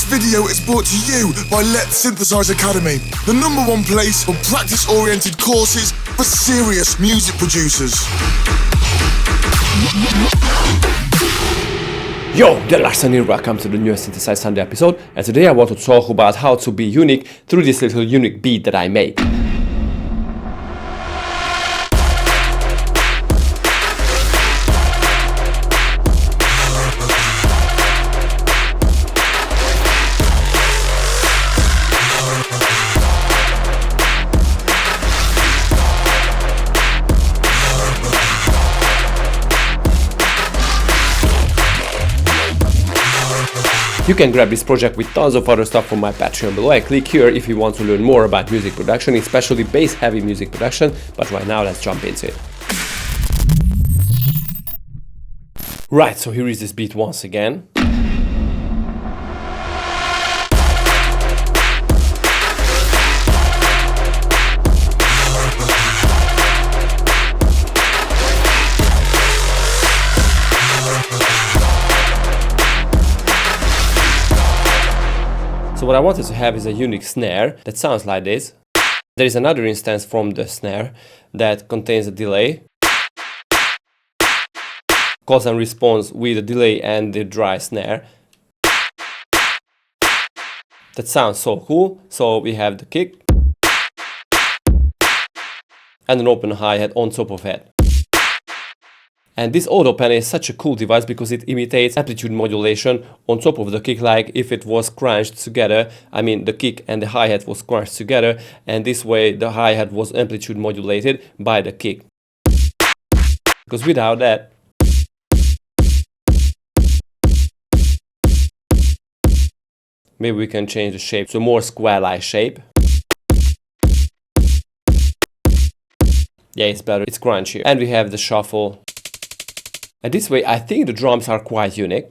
This video is brought to you by Letsynthesize Academy, the #1 place for practice-oriented courses for serious music producers. Yo, the Larson here, welcome to the newest Synthesize Sunday episode, and today I want to talk about how to be unique through this little unique beat that I made. You can grab this project with tons of other stuff from my Patreon below. Click here if you want to learn more about music production, especially bass-heavy music production, but right now let's jump into it. Right, so here is this beat once again. So what I wanted to have is a unique snare that sounds like this. There is another instance from the snare that contains a delay. Calls and response with the delay and the dry snare. That sounds so cool. So we have the kick and an open hi-hat on top of it. And this auto pen is such a cool device because it imitates amplitude modulation on top of the kick, like if it was crunched together. I mean, the kick and the hi-hat was crunched together, and this way the hi-hat was amplitude modulated by the kick. Because without that, maybe we can change the shape to a more square-like shape. Yeah, it's better, it's crunchy. And we have the shuffle. And this way, I think the drums are quite unique.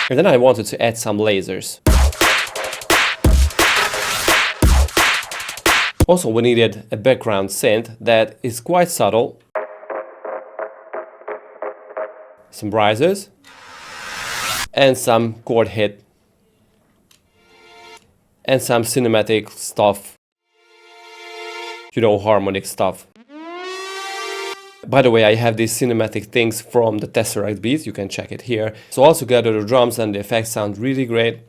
And then I wanted to add some lasers. Also, we needed a background synth that is quite subtle. Some risers. And some chord hit. And some cinematic stuff. You know, harmonic stuff. By the way, I have these cinematic things from the Tesseract beats, you can check it here. So altogether the drums and the effects sound really great.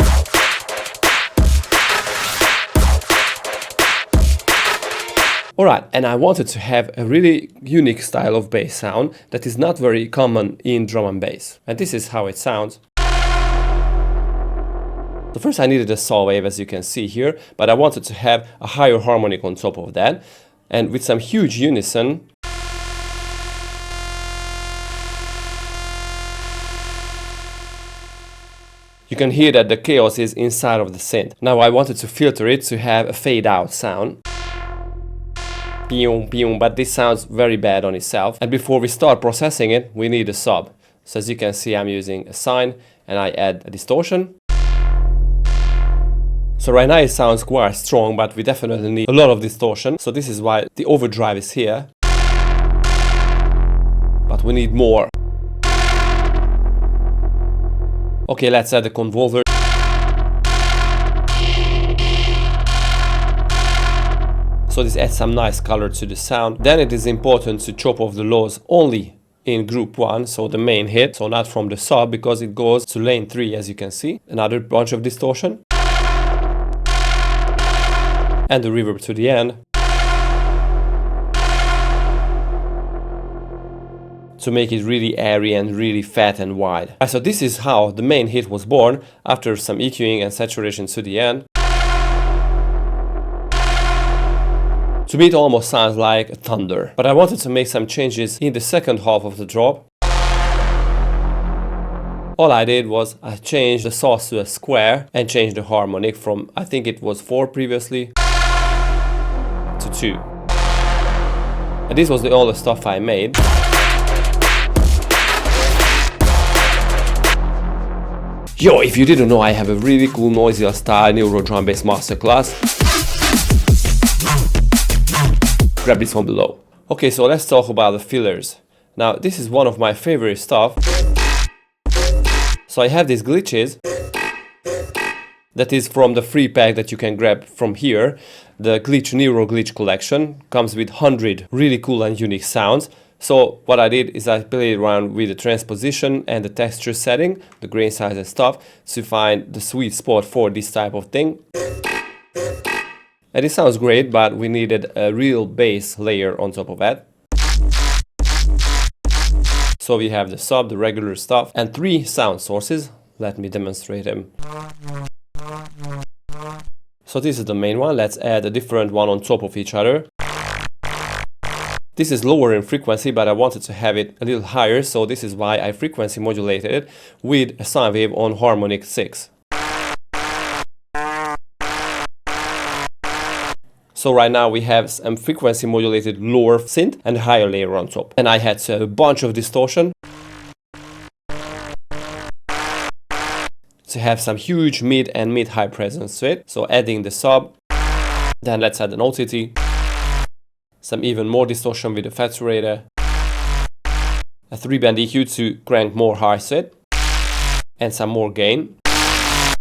Alright, and I wanted to have a really unique style of bass sound that is not very common in drum and bass. And this is how it sounds. So first I needed a saw wave, as you can see here, but I wanted to have a higher harmonic on top of that. And with some huge unison, you can hear that the chaos is inside of the synth. Now I wanted to filter it to have a fade out sound. But this sounds very bad on itself. And before we start processing it, we need a sub. So as you can see, I'm using a sine and I add a distortion. So right now it sounds quite strong, but we definitely need a lot of distortion. So this is why the overdrive is here. But we need more. Okay, let's add the convolver. So this adds some nice color to the sound. Then it is important to chop off the lows only in group 1, so the main hit, so not from the sub, because it goes to lane 3, as you can see. Another bunch of distortion. And the reverb to the end. To make it really airy and really fat and wide. So this is how the main hit was born, after some EQing and saturation to the end. To me it almost sounds like a thunder. But I wanted to make some changes in the second half of the drop. All I did was I changed the source to a square and changed the harmonic from, I think it was 4 previously, to 2. And this was all the stuff I made. Yo, if you didn't know, I have a really cool noisier style neuro drum bass masterclass. Grab this one below. Okay, so let's talk about the fillers. Now, this is one of my favorite stuff. So I have these glitches. That is from the free pack that you can grab from here. The Neuro Glitch collection comes with 100 really cool and unique sounds. So what I did is I played around with the transposition and the texture setting, the grain size and stuff, to find the sweet spot for this type of thing. And it sounds great, but we needed a real bass layer on top of that. So we have the sub, the regular stuff, and 3 sound sources. Let me demonstrate them. So this is the main one. Let's add a different one on top of each other. This is lower in frequency, but I wanted to have it a little higher, so this is why I frequency modulated it with a sine wave on harmonic 6. So right now we have some frequency modulated lower synth and a higher layer on top. And I had a bunch of distortion to have some huge mid and mid-high presence to it. So adding the sub, then let's add an OTT, some even more distortion with the saturator, a 3-band EQ to crank more highs to it, and some more gain,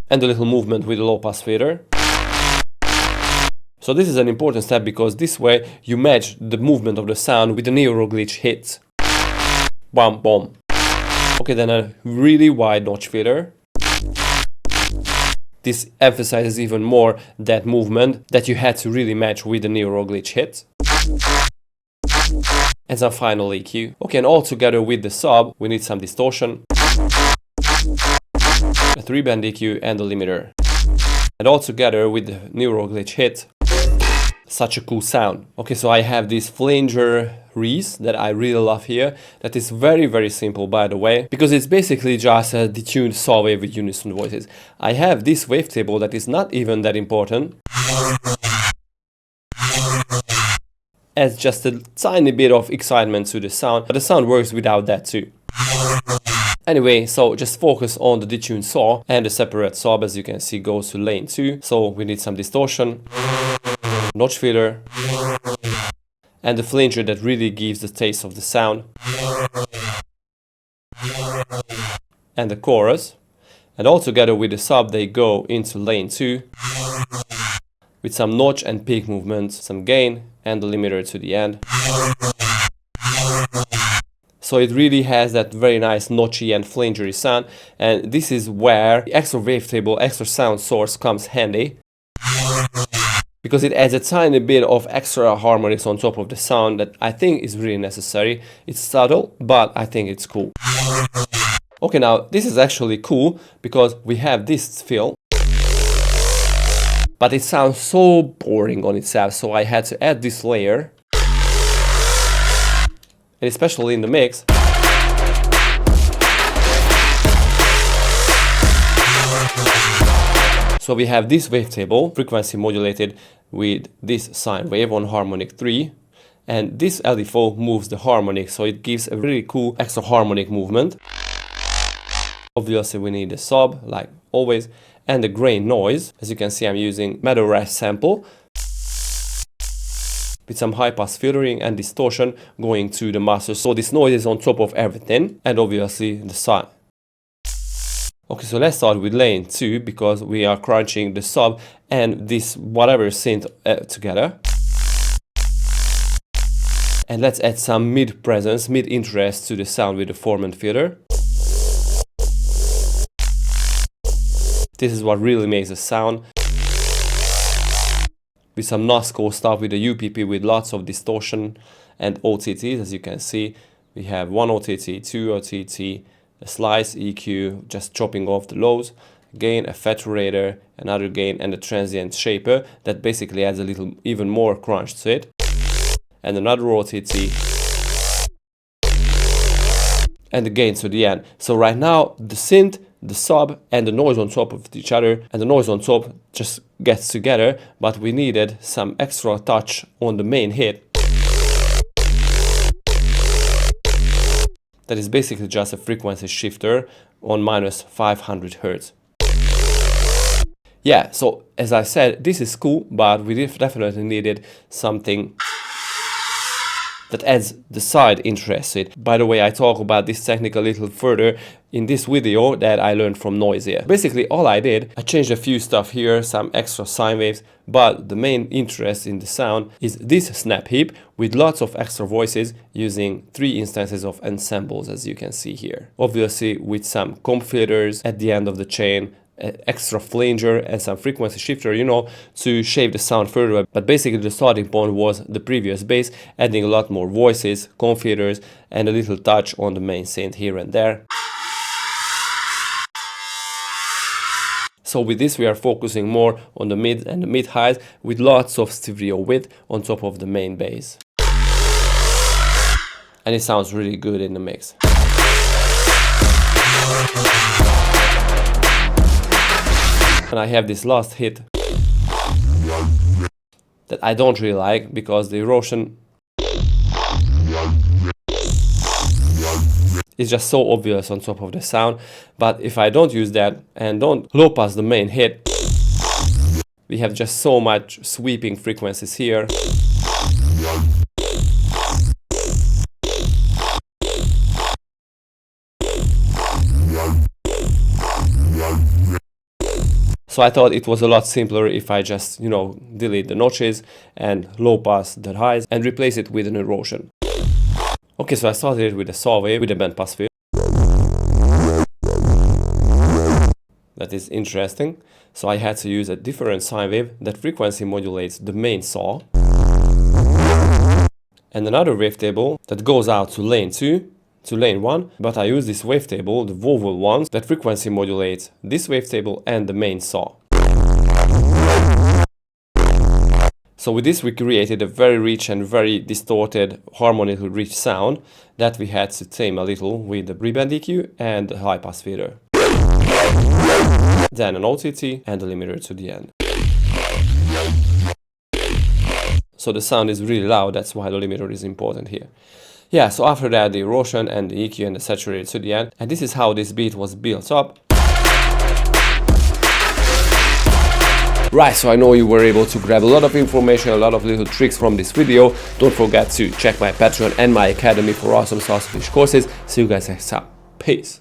and a little movement with the low-pass filter. So this is an important step because this way you match the movement of the sound with the Neuro Glitch hits. Bam, boom. Okay, then a really wide notch filter. This emphasizes even more that movement that you had to really match with the Neuro Glitch hits. And some final EQ. Okay, and all together with the sub, we need some distortion, a 3-band EQ and a limiter. And all together with the Neuro Glitch hit, such a cool sound. Okay, so I have this Flanger Reese that I really love here. That is very simple, by the way, because it's basically just a detuned saw wave with unison voices. I have this wavetable that is not even that important. Adds just a tiny bit of excitement to the sound, but the sound works without that too. Anyway, so just focus on the detuned saw, and the separate sub, as you can see, goes to lane 2. So we need some distortion, notch filter, and the flanger that really gives the taste of the sound, and the chorus. And all together with the sub, they go into lane 2 with some notch and peak movements, some gain, and the limiter to the end. So it really has that very nice notchy and flangery sound, and this is where the extra wavetable, extra sound source comes handy, because it adds a tiny bit of extra harmonics on top of the sound that I think is really necessary. It's subtle, but I think it's cool. Okay, now this is actually cool because we have this fill, but it sounds so boring on itself, so I had to add this layer. And especially in the mix, so we have this wavetable, frequency modulated with this sine wave on harmonic 3, and this LFO moves the harmonic, so it gives a really cool extra harmonic movement. Obviously we need the sub, like always, and the grain noise. As you can see, I'm using Meadow Rash sample with some high pass filtering and distortion going to the master. So this noise is on top of everything, and obviously the sine. Okay, so let's start with lane 2 because we are crunching the sub and this whatever synth together. And let's add some mid presence, mid interest to the sound with the formant filter. This is what really makes the sound. With some NASCO stuff with the UPP with lots of distortion and OTTs. As you can see, we have 1 OTT, 2 OTT, a slice EQ, just chopping off the lows, gain, a saturator, another gain, and a transient shaper that basically adds a little even more crunch to it, and another OTT, and the gain to the end. So right now the synth, the sub, and the noise on top of each other, and the noise on top just gets together, but we needed some extra touch on the main hit. That is basically just a frequency shifter on -500 Hz. Yeah, so as I said, this is cool, but we definitely needed something that adds the side interest to it. By the way, I talk about this technique a little further in this video that I learned from Noisia. Basically, all I did, I changed a few stuff here, some extra sine waves, but the main interest in the sound is this snap heap with lots of extra voices using 3 instances of ensembles, as you can see here. Obviously, with some comp filters at the end of the chain, extra flanger and some frequency shifter, you know, to shape the sound further. But basically the starting point was the previous bass, adding a lot more voices, comp filters, and a little touch on the main synth here and there. So with this we are focusing more on the mid and the mid highs with lots of stereo width on top of the main bass. And it sounds really good in the mix. And I have this last hit that I don't really like because the erosion is just so obvious on top of the sound. But if I don't use that and don't low pass the main hit, we have just so much sweeping frequencies here. So I thought it was a lot simpler if I just, you know, delete the notches and low pass the highs and replace it with an erosion. Okay, so I started with a saw wave with a band pass filter. That is interesting. So I had to use a different sine wave that frequency modulates the main saw. And another wavetable that goes out to lane 2. To lane 1, but I use this wavetable, the vowel ones, that frequency modulates this wavetable and the main saw. So with this we created a very rich and very distorted, harmonically rich sound that we had to tame a little with the reband EQ and the high pass filter. Then an OTT and a limiter to the end. So the sound is really loud, that's why the limiter is important here. Yeah, so after that the erosion and the EQ and the saturated to the end, and this is how this beat was built up. Right, so I know you were able to grab a lot of information, a lot of little tricks from this video. Don't forget to check my Patreon and my Academy for awesome Sausage courses. See you guys next time. Peace.